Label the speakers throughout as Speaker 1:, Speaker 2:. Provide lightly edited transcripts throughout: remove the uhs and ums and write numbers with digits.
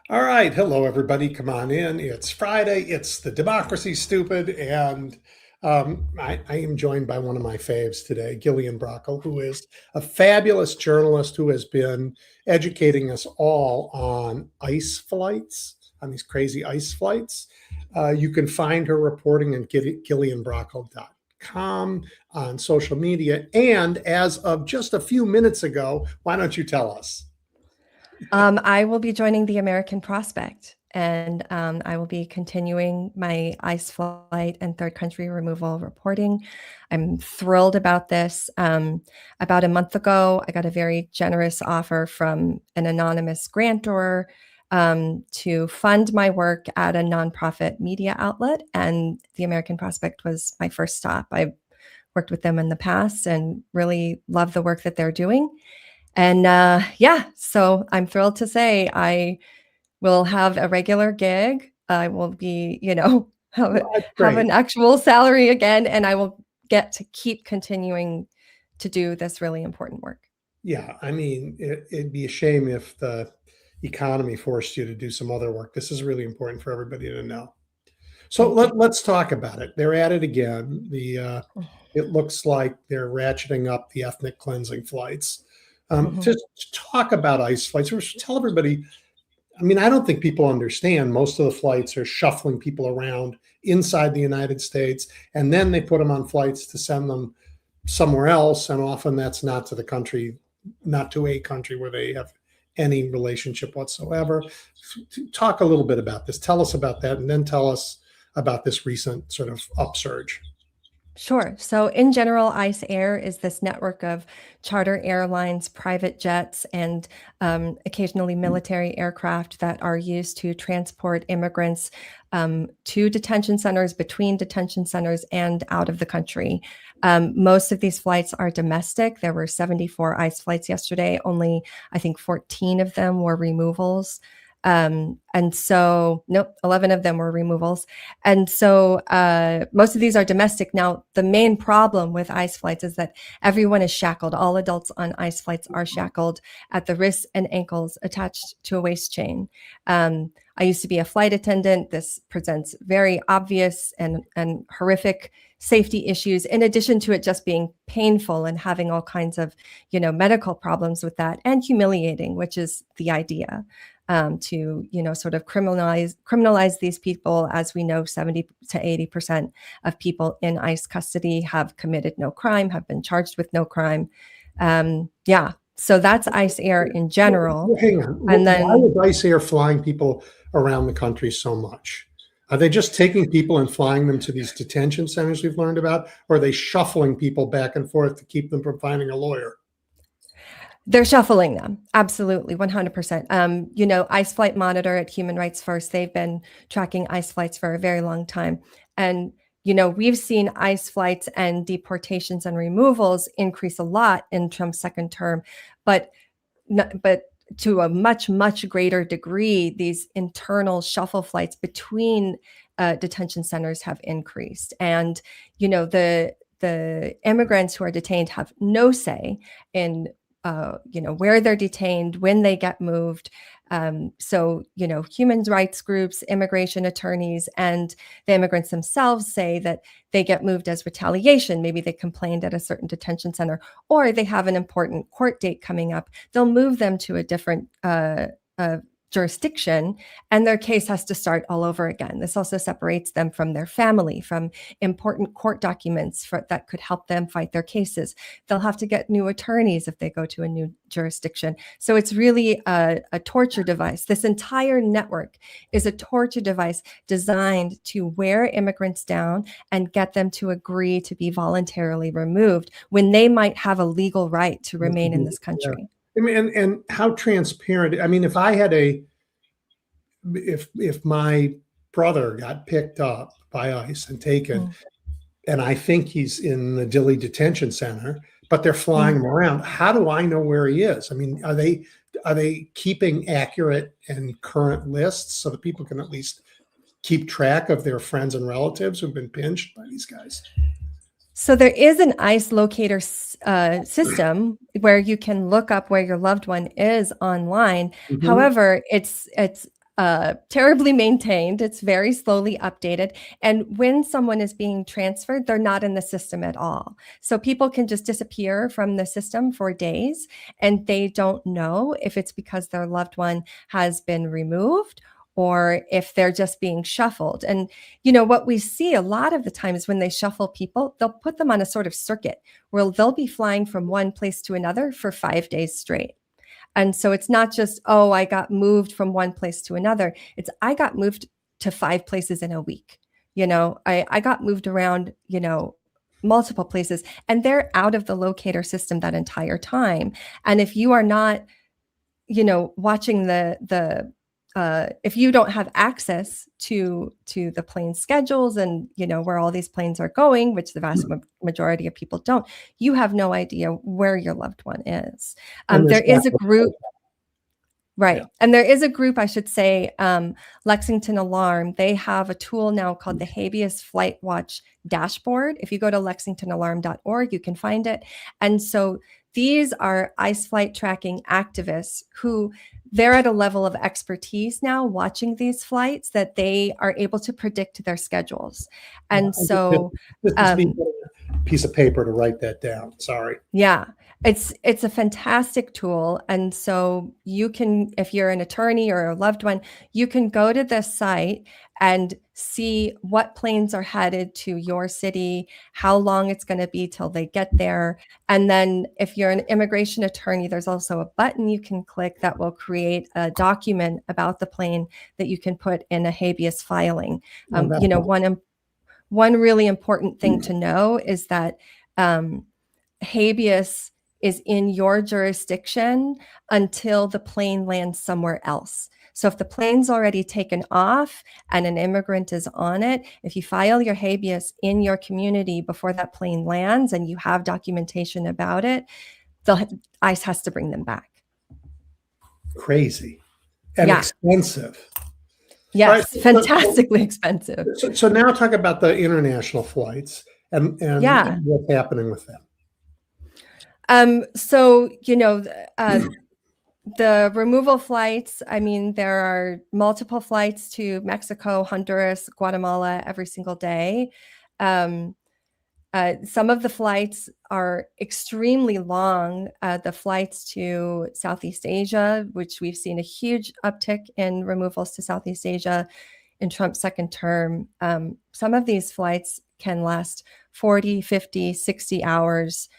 Speaker 1: All right. Hello, everybody. Come on in. It's Friday. It's the Democracy Stupid. And I am joined by one of my faves today, Gillian Brockell, who is a fabulous journalist who has been educating us all on ice flights, on these crazy ice flights. You can find her reporting at gillianbrockel.com on social media. And as of just a few minutes ago, why don't you tell us?
Speaker 2: I will be joining the American Prospect, and I will be continuing my ICE flight and third country removal reporting. I'm thrilled about this. About a month ago, I got a very generous offer from an anonymous grantor to fund my work at a nonprofit media outlet, and the American Prospect was my first stop. I worked with them in the past and really love the work that they're doing. And yeah, so I'm thrilled to say I will have a regular gig. I will be,
Speaker 1: Well, that's
Speaker 2: have
Speaker 1: great.
Speaker 2: an actual salary again, and I will get to keep continuing to do this really important work.
Speaker 1: Yeah, I mean, it'd be a shame if the economy forced you to do some other work. This is really important for everybody to know. So
Speaker 2: Thank you.
Speaker 1: let's talk about it. They're at it again. It looks like they're ratcheting up the ethnic cleansing flights.
Speaker 2: Mhm.
Speaker 1: Just talk about ICE flights. Tell everybody. I mean, I don't think people understand. Most of the flights are shuffling people around inside the United States, and then they put them on flights to send them somewhere else, and often that's not to the country, not to a country where they have any relationship whatsoever. Talk a little bit about this. Tell us about that, and then tell us about this recent sort of upsurge.
Speaker 2: Sure. So, in general, ICE Air is this network of charter airlines, private jets, and occasionally military aircraft that are used to transport immigrants to detention centers, between detention centers, and out of the country. Most of these flights are domestic. There were 74 ICE flights yesterday. Only, I think, 14 of them were removals. And so, nope, 11 of them were removals. And so most of these are domestic. Now, the main problem with ICE flights is that everyone is shackled. All adults on ICE flights are shackled at the wrists and ankles attached to a waist chain. I used to be a flight attendant. This presents very obvious and horrific safety issues, in addition to it just being painful and having all kinds of, medical problems with that, and humiliating, which is the idea. To sort of criminalize these people. As we know, 70 to 80% of people in ICE custody have committed no crime, have been charged with no crime. Yeah, so that's ICE Air in general.
Speaker 1: Hang on.
Speaker 2: And
Speaker 1: Why
Speaker 2: then
Speaker 1: is ICE Air flying people around the country so much? Are they just taking people and flying them to these detention centers we've learned about? Or are they shuffling people back and forth to keep them from finding a lawyer?
Speaker 2: they're shuffling them. Absolutely, 100%. ICE Flight Monitor at Human Rights First, they've been tracking ICE flights for a very long time. And, we've seen ICE flights and deportations and removals increase a lot in Trump's second term, but to a much, much greater degree, these internal shuffle flights between detention centers have increased. And, the immigrants who are detained have no say in where they're detained, when they get moved. So, human rights groups, immigration attorneys, and the immigrants themselves say that they get moved as retaliation. Maybe they complained at a certain detention center, or they have an important court date coming up. They'll move them to a different jurisdiction, and their case has to start all over again. This also separates them from their family, from important court documents that could help them fight their cases. They'll have to get new attorneys if they go to a new jurisdiction. So it's really a torture device. This entire network is a torture device designed to wear immigrants down and get them to agree to be voluntarily removed when they might have a legal right to remain in this
Speaker 1: Yeah.
Speaker 2: country.
Speaker 1: I mean, and how transparent? I mean, if my brother got picked up by ICE and taken,
Speaker 2: Mm.
Speaker 1: and I think he's in the Dilley Detention Center, but they're flying
Speaker 2: Mm.
Speaker 1: him around. How do I know where he is? I mean, are they keeping accurate and current lists so that people can at least keep track of their friends and relatives who've been pinched by these guys?
Speaker 2: So there is an ICE locator system where you can look up where your loved one is online.
Speaker 1: Mhm.
Speaker 2: However, it's terribly maintained. It's very slowly updated. And when someone is being transferred, they're not in the system at all. So people can just disappear from the system for days, and they don't know if it's because their loved one has been removed or if they're just being shuffled. And, what we see a lot of the times when they shuffle people, they'll put them on a sort of circuit where they'll be flying from one place to another for 5 days straight. And so it's not just, oh, I got moved from one place to another. It's I got moved to 5 places in a week. I got moved around, multiple places, and they're out of the locator system that entire time. And if you are not, watching if you don't have access to the plane schedules and where all these planes are going, which the vast majority of people don't, you have no idea where your loved one is. There is a group, right? Yeah. And there is a group, I should say, Lexington Alarm. They have a tool now called the Habeas Flight Watch Dashboard. If you go to lexingtonalarm.org, you can find it. And so these are ICE flight tracking activists who they're at a level of expertise now watching these flights that they are able to predict their schedules. And so
Speaker 1: piece of paper to write that down. Sorry.
Speaker 2: Yeah, it's a fantastic tool. And so you can, if you're an attorney or a loved one, you can go to this site and see what planes are headed to your city, how long it's going to be till they get there. And then if you're an immigration attorney, there's also a button you can click that will create a document about the plane that you can put in a habeas filing. One really important thing to know is that habeas is in your jurisdiction until the plane lands somewhere else. So if the plane's already taken off and an immigrant is on it, if you file your habeas in your community before that plane lands and you have documentation about it, the ICE has to bring them back.
Speaker 1: Crazy and expensive.
Speaker 2: Yes, right. Fantastically expensive.
Speaker 1: So now talk about the international flights and what's happening with them.
Speaker 2: The removal flights, there are multiple flights to Mexico, Honduras, Guatemala every single day. Some of the flights are extremely long. The flights to Southeast Asia, which we've seen a huge uptick in removals to Southeast Asia in Trump's second term. Some of these flights can last 40, 50, 60 hours.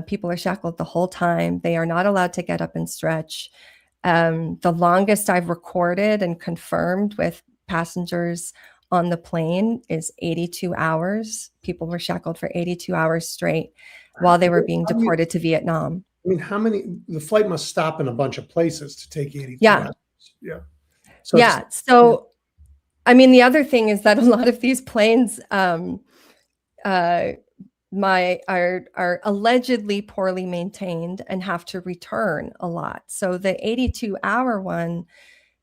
Speaker 2: People are shackled the whole time. They are not allowed to get up and stretch. The longest I've recorded and confirmed with passengers on the plane is 82 hours. People were shackled for 82 hours straight while they were being deported to Vietnam.
Speaker 1: The flight must stop in a bunch of places to take 82 hours. Yeah.
Speaker 2: So, the other thing is that a lot of these planes are allegedly poorly maintained and have to return a lot. So the 82-hour one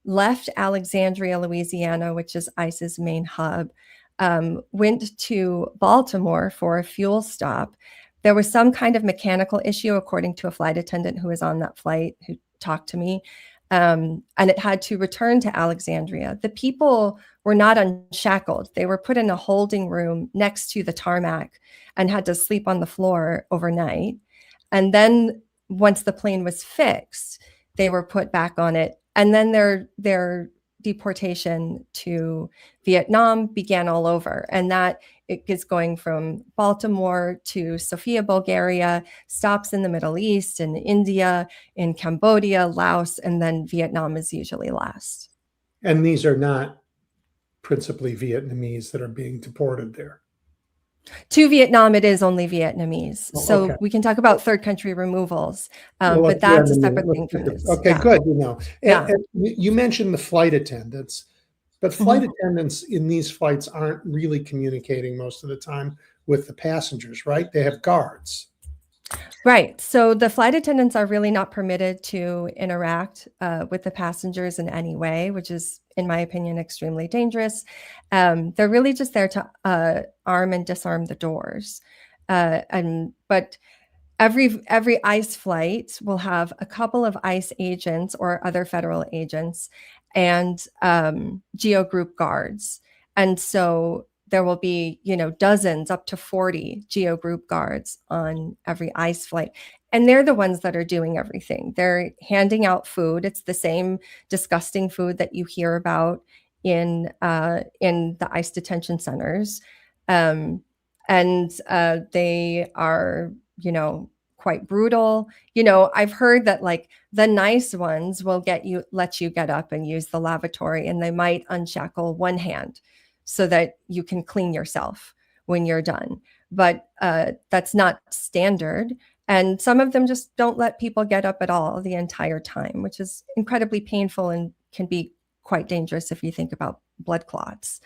Speaker 2: left Alexandria, Louisiana, which is ICE's main hub, went to Baltimore for a fuel stop. There was some kind of mechanical issue, according to a flight attendant who was on that flight who talked to me. And it had to return to Alexandria. The people were not unshackled. They were put in a holding room next to the tarmac and had to sleep on the floor overnight. And then once the plane was fixed, they were put back on it. And then their deportation to Vietnam began all over. And that it is going from Baltimore to Sofia, Bulgaria, stops in the Middle East, in India, in Cambodia, Laos, and then Vietnam is usually last.
Speaker 1: And these are not principally Vietnamese that are being deported there.
Speaker 2: To Vietnam, it is only Vietnamese. So we can talk about third country removals, but that's a separate thing from this.
Speaker 1: Okay, good. And you mentioned the flight attendants, but flight attendants in these flights aren't really communicating most of the time with the passengers, right? They have guards.
Speaker 2: Right. So the flight attendants are really not permitted to interact with the passengers in any way, which is, in my opinion, extremely dangerous. They're really just there to arm and disarm the doors. But every ICE flight will have a couple of ICE agents or other federal agents and geo group guards. And so there will be, dozens up to 40 geo group guards on every ICE flight. And they're the ones that are doing everything. They're handing out food. It's the same disgusting food that you hear about in the ICE detention centers. And they are, quite brutal. I've heard that like the nice ones will let you get up and use the lavatory, and they might unshackle one hand so that you can clean yourself when you're done. But that's not standard. And some of them just don't let people get up at all the entire time, which is incredibly painful and can be quite dangerous if you think about blood clots.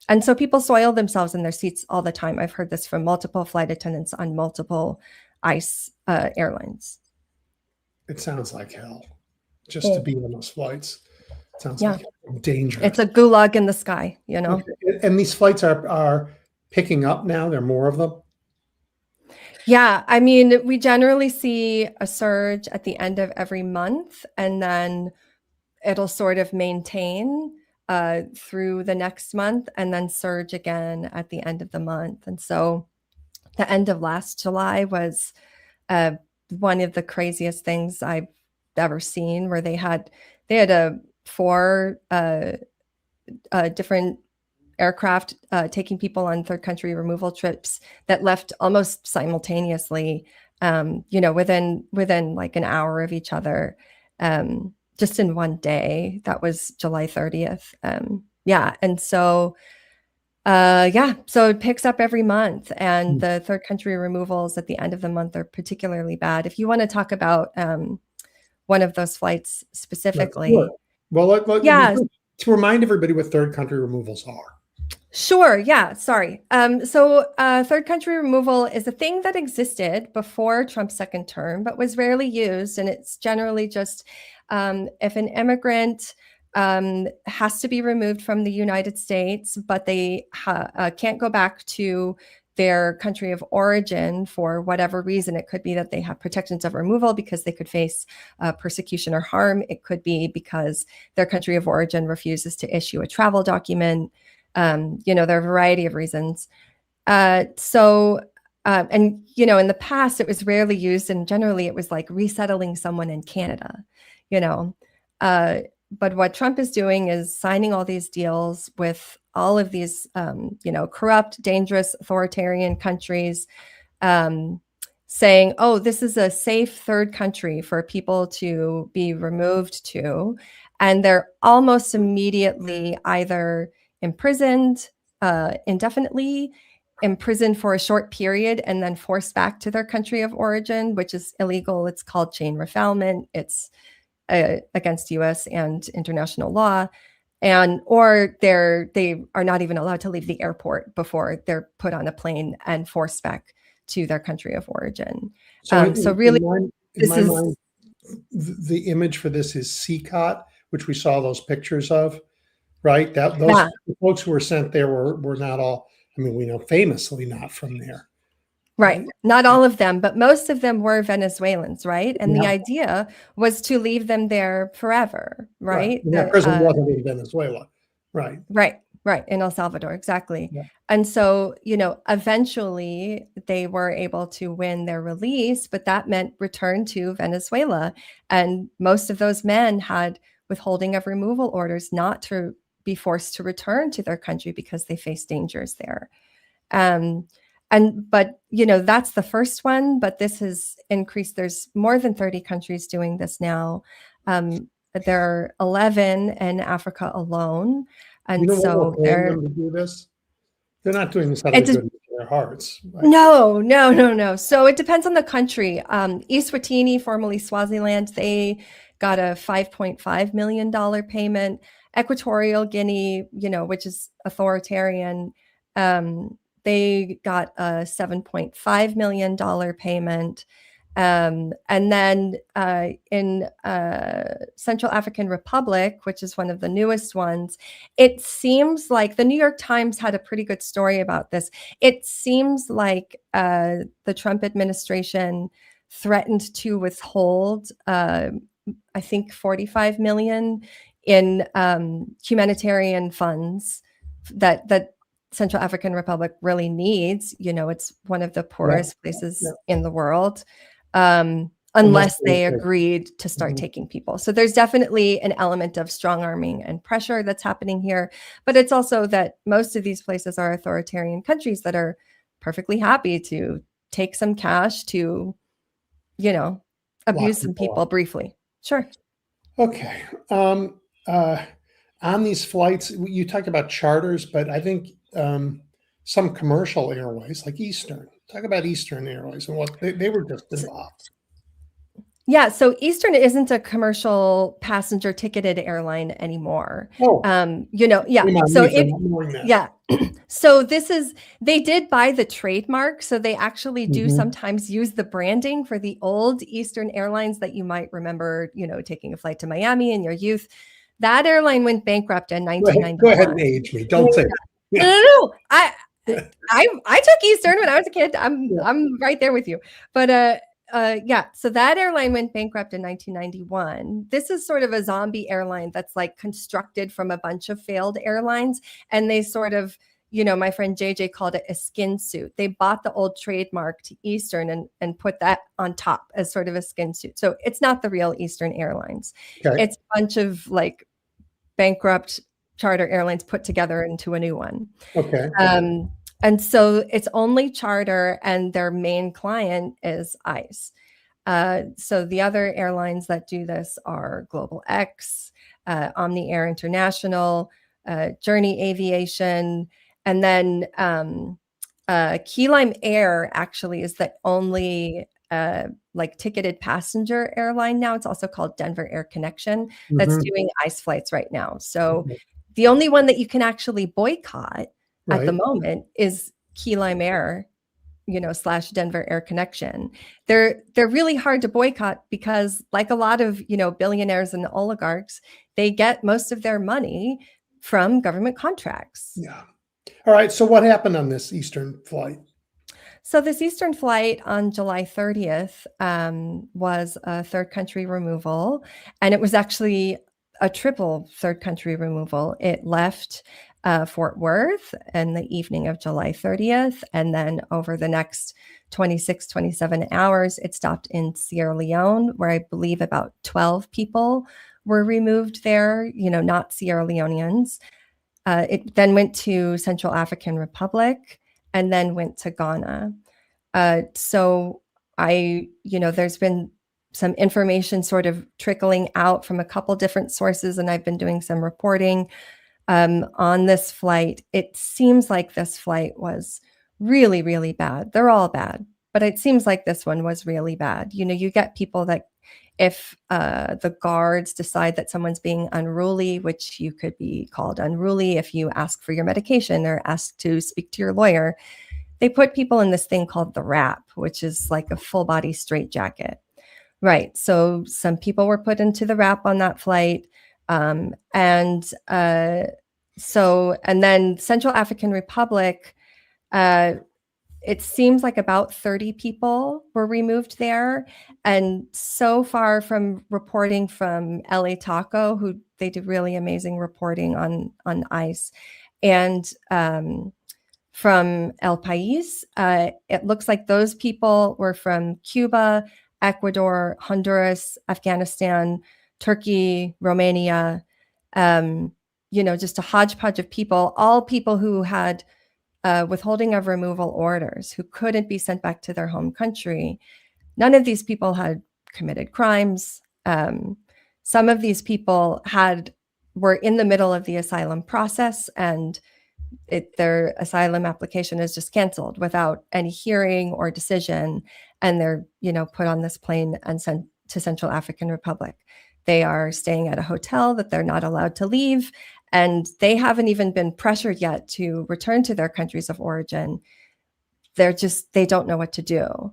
Speaker 2: And so people soil themselves in their seats all the time. I've heard this from multiple flight attendants on multiple ICE airlines.
Speaker 1: It sounds like hell just to be on those flights. It sounds like dangerous.
Speaker 2: It's a gulag in the sky,
Speaker 1: Okay. And these flights are picking up now. There are more of them.
Speaker 2: Yeah, I mean, we generally see a surge at the end of every month, and then it'll sort of maintain through the next month and then surge again at the end of the month. And so the end of last July was one of the craziest things I've ever seen, where they had four different aircraft taking people on third country removal trips that left almost simultaneously, within like an hour of each other. Just in one day. That was July 30th. And so, so it picks up every month, and the third country removals at the end of the month are particularly bad. If you want to talk about one of those flights specifically.
Speaker 1: Well, to remind everybody what third country removals are.
Speaker 2: Sure. Yeah. Sorry. So third country removal is a thing that existed before Trump's second term, but was rarely used. And it's generally just if an immigrant has to be removed from the United States, but they can't go back to their country of origin for whatever reason. It could be that they have protections of removal because they could face persecution or harm. It could be because their country of origin refuses to issue a travel document. There are a variety of reasons. In the past, it was rarely used, and generally it was like resettling someone in Canada, but what Trump is doing is signing all these deals with all of these, corrupt, dangerous, authoritarian countries, saying, oh, this is a safe third country for people to be removed to. And they're almost immediately either imprisoned indefinitely, imprisoned for a short period, and then forced back to their country of origin, which is illegal. It's called chain refoulement. It's against U.S. and international law. Or they are not even allowed to leave the airport before they're put on a plane and forced back to their country of origin. The
Speaker 1: image for this is CCOT, which we saw those pictures of. Right. The folks who were sent there were not all, we know famously not from there.
Speaker 2: Right. Not all of them, but most of them were Venezuelans. Right. And the idea was to leave them there forever. Right.
Speaker 1: That prison wasn't in Venezuela. Right.
Speaker 2: Right. In El Salvador. Exactly. Yeah. And so, eventually they were able to win their release, but that meant return to Venezuela. And most of those men had withholding of removal orders not to be forced to return to their country because they face dangers there. But that's the first one, but this has increased. There's more than 30 countries doing this now. There are 11 in Africa alone. And so
Speaker 1: they're to do this. They're not doing this out of the goodness of their hearts. Right?
Speaker 2: No. So it depends on the country. Eswatini, formerly Swaziland, they got a $5.5 million payment. Equatorial Guinea, which is authoritarian, they got a $7.5 million payment. And then in Central African Republic, which is one of the newest ones, it seems like the New York Times had a pretty good story about this. It seems like the Trump administration threatened to withhold, I think, 45 million in humanitarian funds that Central African Republic really needs. It's one of the poorest places in the world. Unless they agreed to start taking people. So there's definitely an element of strong arming and pressure that's happening here. But it's also that most of these places are authoritarian countries that are perfectly happy to take some cash to, abuse some people briefly. Sure.
Speaker 1: Okay. On these flights, you talk about charters, but I think some commercial airways like Eastern. Talk about Eastern Airways and what they were just involved.
Speaker 2: Yeah, so Eastern isn't a commercial passenger ticketed airline anymore.
Speaker 1: Oh,
Speaker 2: yeah. So yeah. So they did buy the trademark. So they actually do sometimes use the branding for the old Eastern Airlines that you might remember, taking a flight to Miami in your youth. That airline went bankrupt in 1991.
Speaker 1: Go ahead and age me. Don't say that.
Speaker 2: Yeah. No. I took Eastern when I was a kid. I'm right there with you. But so that airline went bankrupt in 1991. This is sort of a zombie airline that's like constructed from a bunch of failed airlines. And they sort of, my friend JJ called it a skin suit. They bought the old trademark to Eastern and put that on top as sort of a skin suit. So it's not the real Eastern Airlines. Okay. It's a bunch of like bankrupt charter airlines put together into a new one.
Speaker 1: Okay.
Speaker 2: And so it's only charter, and their main client is ICE. So the other airlines that do this are Global X, Omni Air International, Journey Aviation, and then Key Lime Air actually is the only like ticketed passenger airline now. It's also called Denver Air Connection that's doing ICE flights right now. So the only one that you can actually boycott at the moment is Key Lime Air, / Denver Air Connection. They're really hard to boycott because, like a lot of, billionaires and oligarchs, they get most of their money from government contracts.
Speaker 1: Yeah. All right. So what happened on this Eastern flight?
Speaker 2: So this Eastern flight on July 30th was a third country removal, and it was actually a triple third country removal. It left Fort Worth in the evening of July 30th. And then over the next 26, 27 hours, it stopped in Sierra Leone, where I believe about 12 people were removed there, not Sierra Leoneans. It then went to Central African Republic and then went to Ghana. So there's been some information sort of trickling out from a couple different sources, and I've been doing some reporting on this flight. It seems like this flight was really, really bad. They're all bad, but it seems like this one was really bad. You get people that if the guards decide that someone's being unruly, which you could be called unruly if you ask for your medication or ask to speak to your lawyer, they put people in this thing called the wrap, which is like a full body straitjacket. Right. So some people were put into the wrap on that flight. And then Central African Republic, it seems like about 30 people were removed there. And so far from reporting from LA Taco, who they do really amazing reporting on ICE, and from El País, it looks like those people were from Cuba, Ecuador, Honduras, Afghanistan, Turkey, Romania, just a hodgepodge of people, all people who had withholding of removal orders, who couldn't be sent back to their home country. None of these people had committed crimes. Some of these people were in the middle of the asylum process, and their asylum application is just canceled without any hearing or decision, and they're put on this plane and sent to Central African Republic. They are staying at a hotel that they're not allowed to leave, and they haven't even been pressured yet to return to their countries of origin. They don't know what to do.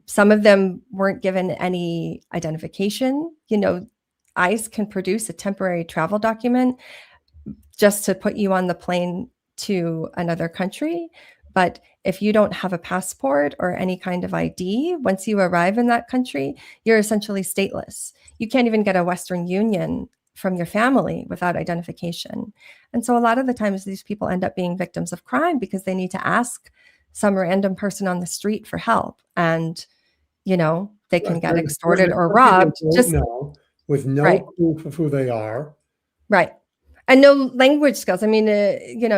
Speaker 2: Some of them weren't given any identification. ICE can produce a temporary travel document just to put you on the plane to another country. But if you don't have a passport or any kind of ID, once you arrive in that country, you're essentially stateless. You can't even get a Western Union from your family without identification. And so a lot of the times these people end up being victims of crime because they need to ask some random person on the street for help. And, they can get extorted or robbed.
Speaker 1: Just know, with no
Speaker 2: right.
Speaker 1: proof of who they are.
Speaker 2: Right. And no language skills. I mean,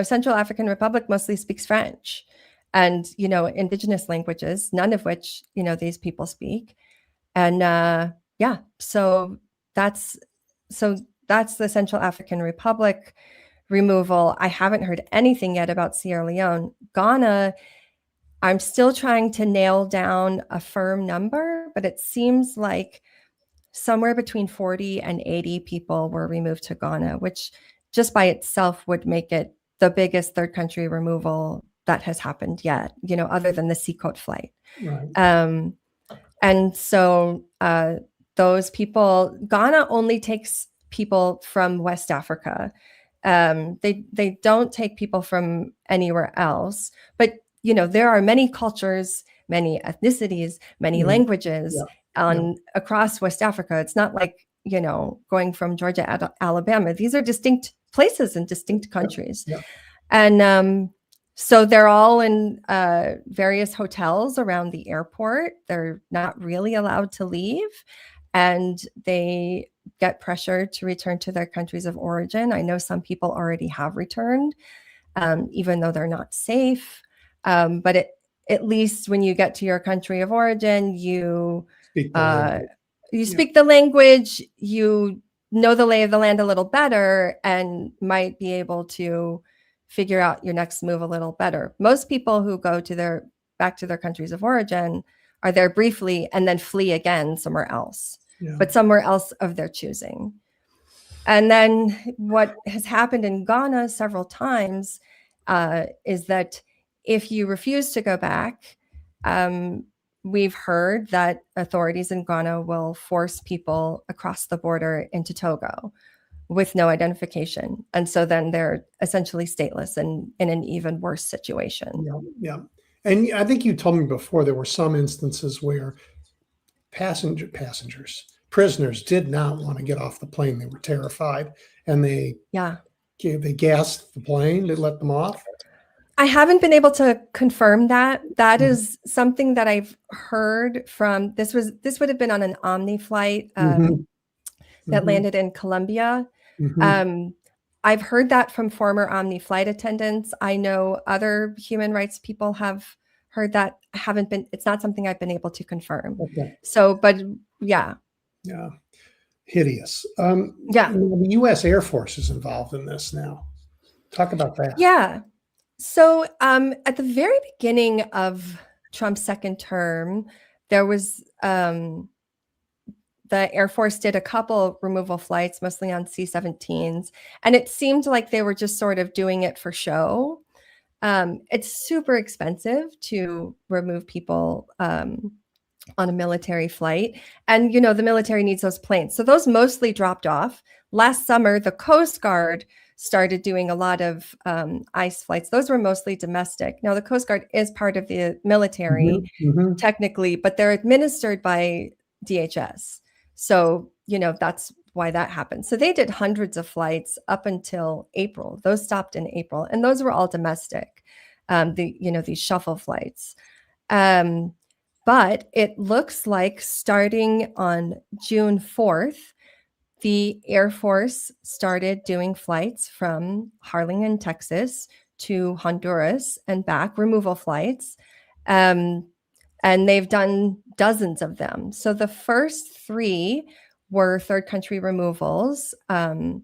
Speaker 2: Central African Republic mostly speaks French and, indigenous languages, none of which, these people speak. And so that's the Central African Republic removal. I haven't heard anything yet about Sierra Leone. Ghana, I'm still trying to nail down a firm number, but it seems like somewhere between 40 and 80 people were removed to Ghana, which just by itself would make it the biggest third country removal that has happened yet, other than the Seacoast flight.
Speaker 1: Right.
Speaker 2: And so those people, Ghana only takes people from West Africa. They don't take people from anywhere else, but there are many cultures, many ethnicities, many languages across West Africa. It's not like, going from Georgia to Alabama. These are distinct places and distinct countries. And so they're all in various hotels around the airport. They're not really allowed to leave, and they get pressure to return to their countries of origin. I know some people already have returned, even though they're not safe. But at least when you get to your country of origin, you speak the language, you know the lay of the land a little better, and might be able to figure out your next move a little better. Most people who go back to their countries of origin are there briefly and then flee again somewhere else, but somewhere else of their choosing. And then what has happened in Ghana several times is that if you refuse to go back, we've heard that authorities in Ghana will force people across the border into Togo with no identification. And so then they're essentially stateless and in an even worse situation.
Speaker 1: Yeah. And I think you told me before there were some instances where prisoners did not want to get off the plane. They were terrified, and they gassed the plane to let them off.
Speaker 2: I haven't been able to confirm that. That is something that I've heard from. This would have been on an Omni flight that landed in Colombia. I've heard that from former Omni flight attendants. I know other human rights people have heard that. It's not something I've been able to confirm.
Speaker 1: Okay.
Speaker 2: So, but yeah.
Speaker 1: Yeah. Hideous. The U.S. Air Force is involved in this now. Talk about that.
Speaker 2: Yeah. So at the very beginning of Trump's second term, there was the Air Force did a couple removal flights, mostly on C-17s, and it seemed like they were just sort of doing it for show. It's super expensive to remove people on a military flight, and the military needs those planes. So those mostly dropped off. Last summer, the Coast Guard started doing a lot of ICE flights. Those were mostly domestic. Now, the Coast Guard is part of the military, technically, but they're administered by DHS. So, that's why that happened. So they did hundreds of flights up until April. Those stopped in April, and those were all domestic, these shuffle flights. But it looks like starting on June 4th, the Air Force started doing flights from Harlingen, Texas to Honduras and back, removal flights. And they've done dozens of them. So the first 3 were third country removals. Honduras's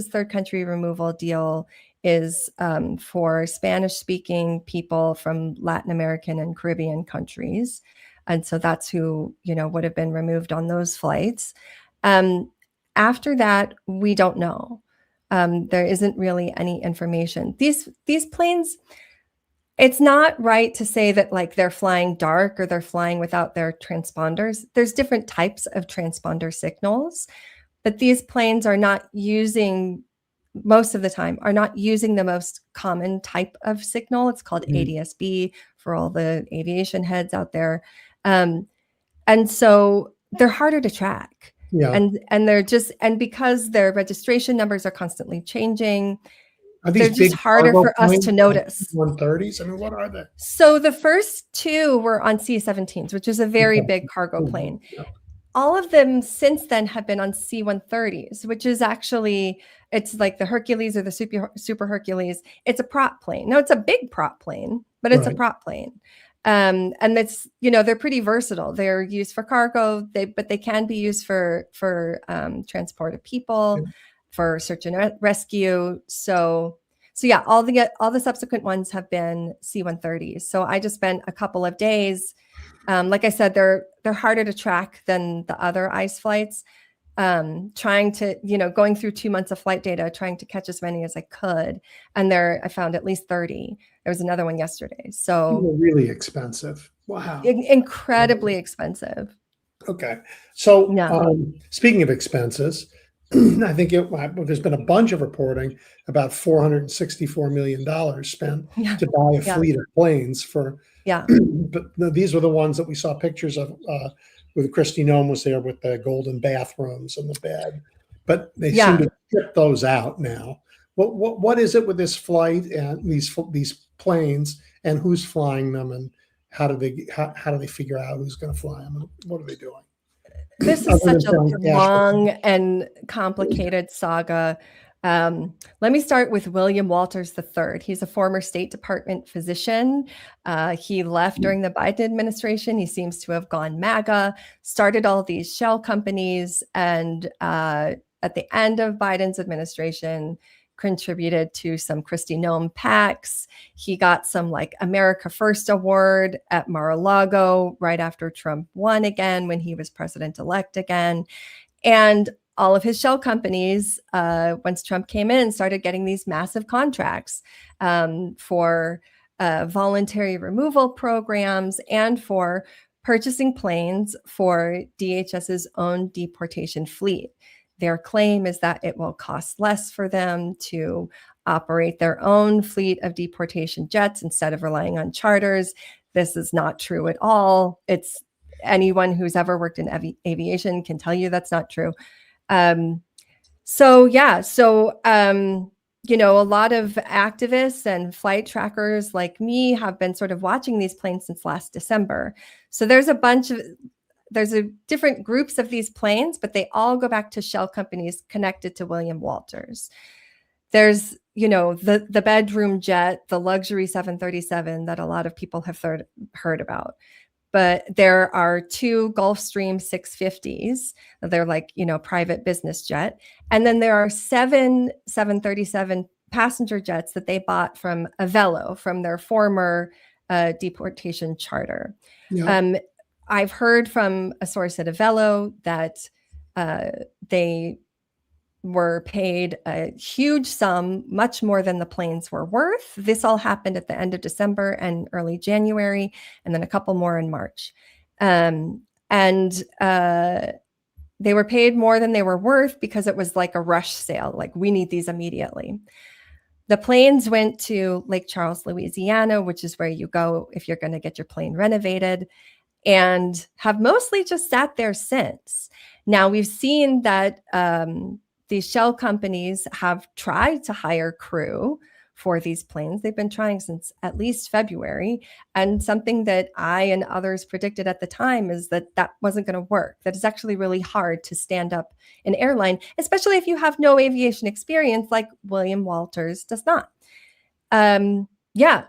Speaker 2: third country removal deal is for Spanish-speaking people from Latin American and Caribbean countries. And so that's who, would have been removed on those flights. After that, we don't know. There isn't really any information. These planes, It's not right to say that like they're flying dark or they're flying without their transponders. There's different types of transponder signals, but these planes are not using, most of the time, are not using the most common type of signal. It's called ADS-B for all the aviation heads out there. And so they're harder to track.
Speaker 1: Yeah.
Speaker 2: And they're just, and because their registration numbers are constantly changing,
Speaker 1: Are
Speaker 2: they're
Speaker 1: these
Speaker 2: just
Speaker 1: big
Speaker 2: harder
Speaker 1: cargo
Speaker 2: for us
Speaker 1: planes,
Speaker 2: to
Speaker 1: like
Speaker 2: notice.
Speaker 1: 130s? I mean, what are they?
Speaker 2: So the first two were on C-17s, which is a very
Speaker 1: Okay.
Speaker 2: big cargo plane.
Speaker 1: Yeah.
Speaker 2: All of them since then have been on C-130s, which is actually, it's like the Hercules or the Super Hercules. It's a prop plane. No, it's a big prop plane, but it's a
Speaker 1: Right.
Speaker 2: prop plane. And it's, you know, they're pretty versatile. They're used for cargo, but they can be used for transport of people,
Speaker 1: Yeah.
Speaker 2: for search and rescue. So yeah, all the subsequent ones have been C-130s. So I just spent a couple of days. Like I said, they're harder to track than the other ICE flights. Trying to, you know, going through 2 months of flight data, trying to catch as many as I could. And I found at least 30. There was another one yesterday.
Speaker 1: They
Speaker 2: So
Speaker 1: were really expensive. Wow.
Speaker 2: incredibly expensive.
Speaker 1: Okay. So,
Speaker 2: Yeah.
Speaker 1: speaking of expenses, I think there's been a bunch of reporting about $464 million spent
Speaker 2: Yeah.
Speaker 1: to buy a
Speaker 2: Yeah.
Speaker 1: fleet of planes for,
Speaker 2: Yeah.
Speaker 1: but these were the ones that we saw pictures of, with Christy Nome was there with the golden bathrooms and the bed, but they seem
Speaker 2: Yeah.
Speaker 1: to strip those out now. What is it with this flight and these planes, and who's flying them, and how do they figure out who's going to fly them, and what are they doing?
Speaker 2: This is
Speaker 1: Other
Speaker 2: such
Speaker 1: than
Speaker 2: a
Speaker 1: selling cash for
Speaker 2: long and complicated saga. Let me start with William Walters III. He's a former State Department physician. He left during the Biden administration. He seems to have gone MAGA, started all these shell companies, and at the end of Biden's administration, contributed to some Christy Nome PACs. He got some like America First Award at Mar-a-Lago right after Trump won again, when he was president-elect again. And all of his shell companies, once Trump came in, started getting these massive contracts for voluntary removal programs and for purchasing planes for DHS's own deportation fleet. Their claim is that it will cost less for them to operate their own fleet of deportation jets instead of relying on charters. This is not true at all. It's anyone who's ever worked in aviation can tell you that's not true. You know, a lot of activists and flight trackers like me have been sort of watching these planes since last December. So there's different groups of these planes, but they all go back to shell companies connected to William Walters. There's, you know, the bedroom jet, the luxury 737 that a lot of people have heard about. But there are 2 Gulfstream 650s. They're like, you know, private business jet. And then there are 7 737 passenger jets that they bought from Avello, from their former deportation charter.
Speaker 1: Yeah.
Speaker 2: I've heard from a source at Avello that they were paid a huge sum, much more than the planes were worth. This all happened at the end of December and early January, and then a couple more in March. They were paid more than they were worth because it was like a rush sale, like we need these immediately. The planes went to Lake Charles, Louisiana, which is where you go if you're going to get your plane renovated, and have mostly just sat there since. Now, we've seen that these shell companies have tried to hire crew for these planes. They've been trying since at least February. And something that I and others predicted at the time is that that wasn't going to work. That it's actually really hard to stand up an airline, especially if you have no aviation experience like William Walters does not.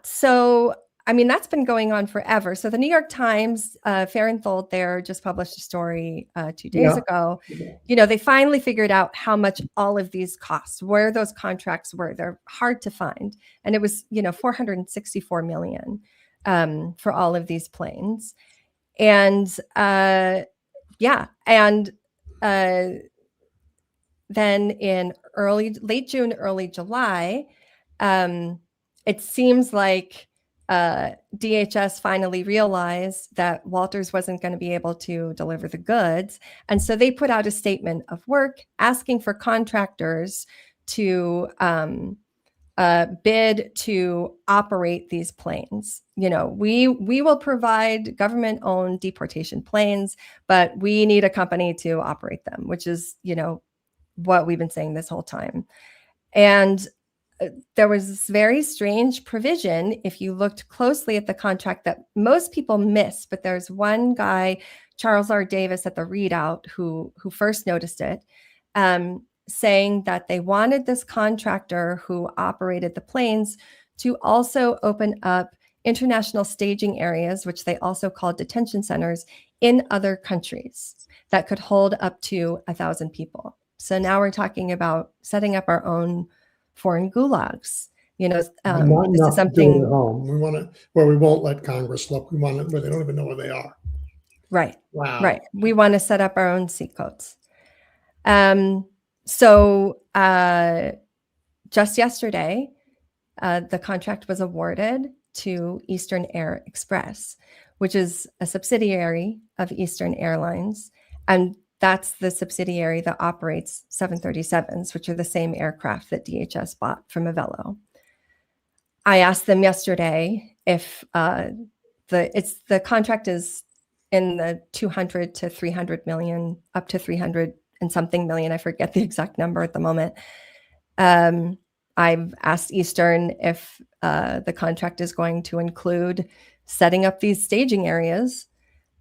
Speaker 2: So I mean, that's been going on forever. So the New York Times, Farenthold there just published a story 2 days ago. You know, they finally figured out how much all of these cost, where those contracts were. They're hard to find. And it was, you know, $464 million for all of these planes. And then in late June, early July, it seems like DHS finally realized that Walters wasn't going to be able to deliver the goods. And so they put out a statement of work asking for contractors to bid to operate these planes. We will provide government-owned deportation planes, but we need a company to operate them, which is, what we've been saying this whole time. And there was this very strange provision, if you looked closely at the contract, that most people miss, but there's one guy, Charles R. Davis, at the readout who first noticed it, saying that they wanted this contractor who operated the planes to also open up international staging areas, which they also called detention centers, in other countries that could hold up to 1,000 people. So now we're talking about setting up our own foreign gulags. This is something
Speaker 1: at home. We want to where we won't let Congress look. We want it where they don't even know where they are.
Speaker 2: Right.
Speaker 1: Wow.
Speaker 2: Right. We want to set up our own seat codes. So just yesterday, the contract was awarded to Eastern Air Express, which is a subsidiary of Eastern Airlines. And that's the subsidiary that operates 737s, which are the same aircraft that DHS bought from Avello. I asked them yesterday if the contract is in the 200 to 300 million, up to 300 and something million. I forget the exact number at the moment. I've asked Eastern if the contract is going to include setting up these staging areas,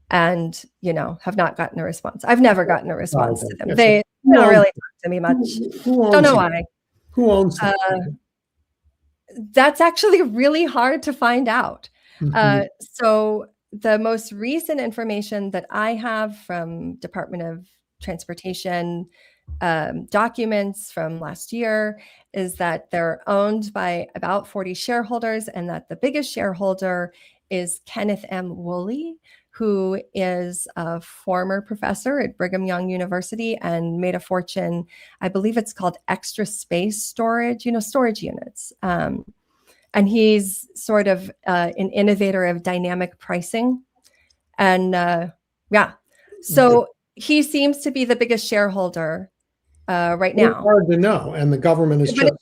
Speaker 2: and have not gotten a response. I've never gotten a response to them. They don't really talk to me much. Don't know why.
Speaker 1: Who owns them?
Speaker 2: That's actually really hard to find out. So the most recent information that I have from Department of Transportation documents from last year is that they're owned by about 40 shareholders, and that the biggest shareholder is Kenneth M. Woolley, who is a former professor at Brigham Young University and made a fortune. I believe it's called extra space storage, storage units. And he's sort of an innovator of dynamic pricing. And so he seems to be the biggest shareholder right now.
Speaker 1: It's hard to know. And the government has just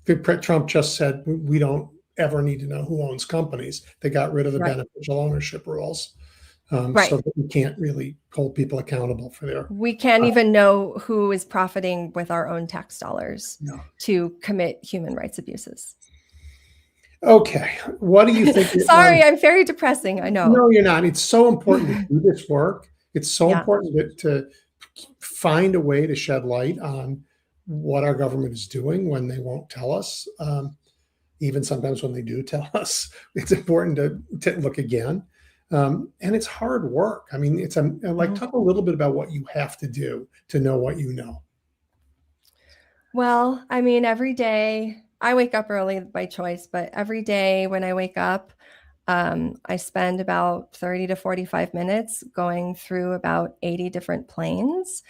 Speaker 1: said, Trump just said, we don't ever need to know who owns companies. They got rid of the beneficial ownership rules. So that we can't really hold people accountable for their.
Speaker 2: We can't even know who is profiting with our own tax dollars to commit human rights abuses.
Speaker 1: Okay. What do you think?
Speaker 2: Sorry, I'm very depressing. I know.
Speaker 1: No, you're not. It's so important to do this work. It's so important to find a way to shed light on what our government is doing when they won't tell us. Even sometimes when they do tell us, it's important to look again. And it's hard work. I mean, it's talk a little bit about what you have to do to know what you know.
Speaker 2: Well, I mean, every day I wake up early by choice, but every day when I wake up, I spend about 30 to 45 minutes going through about 80 different planes,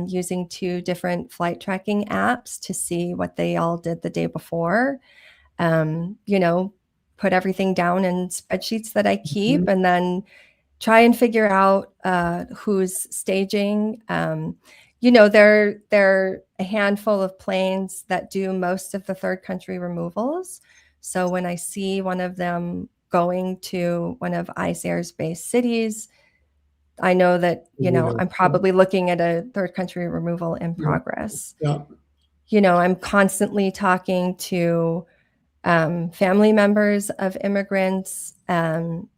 Speaker 2: using 2 different flight tracking apps to see what they all did the day before. Put everything down in spreadsheets that I keep, and then try and figure out who's staging. There are a handful of planes that do most of the third country removals. So when I see one of them going to one of ICE Air's base cities, I know that, I'm probably looking at a third country removal in progress. I'm constantly talking to family members of immigrants and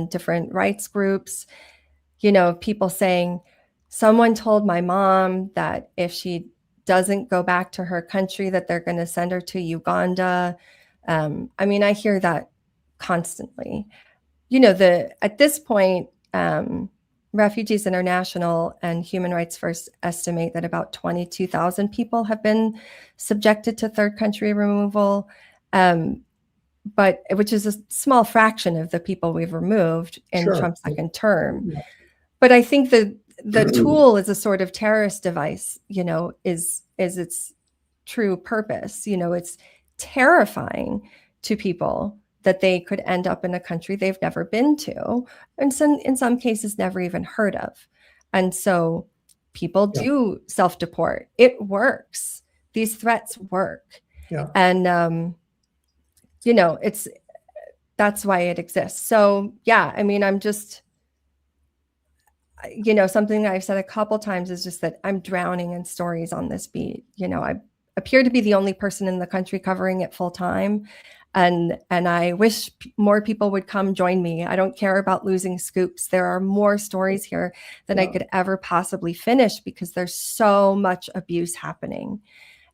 Speaker 2: different rights groups, people saying, someone told my mom that if she doesn't go back to her country, that they're going to send her to Uganda. I hear that constantly. At this point, Refugees International and Human Rights First estimate that about 22,000 people have been subjected to third country removal. But which is a small fraction of the people we've removed in Trump's second term. But I think the tool is a sort of terrorist device, is its true purpose. It's terrifying to people that they could end up in a country they've never been to, and in some cases never even heard of. And so people
Speaker 1: Yeah.
Speaker 2: do self-deport. It works. These threats work.
Speaker 1: Yeah.
Speaker 2: And, you know, that's why it exists. So yeah, I mean, I'm just, you know, something that I've said a couple times is just that I'm drowning in stories on this beat. You know, I appear to be the only person in the country covering it full time. And I wish more people would come join me. I don't care about losing scoops. There are more stories here than I could ever possibly finish because there's so much abuse happening.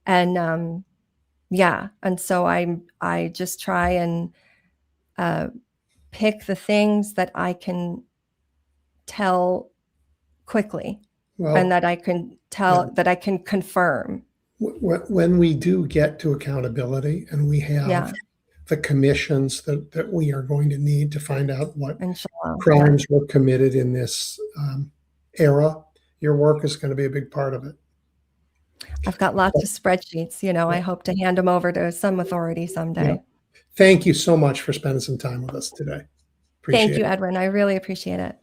Speaker 2: And yeah, and so I just try and pick the things that I can tell quickly, and that I can tell, that I can confirm.
Speaker 1: When we do get to accountability and we have the commissions that we are going to need to find out what crimes were committed in this era, your work is going to be a big part of it.
Speaker 2: I've got lots of spreadsheets, you know, I hope to hand them over to some authority someday.
Speaker 1: Thank you so much for spending some time with us today. Appreciate
Speaker 2: Thank you, Edwin. I really appreciate it.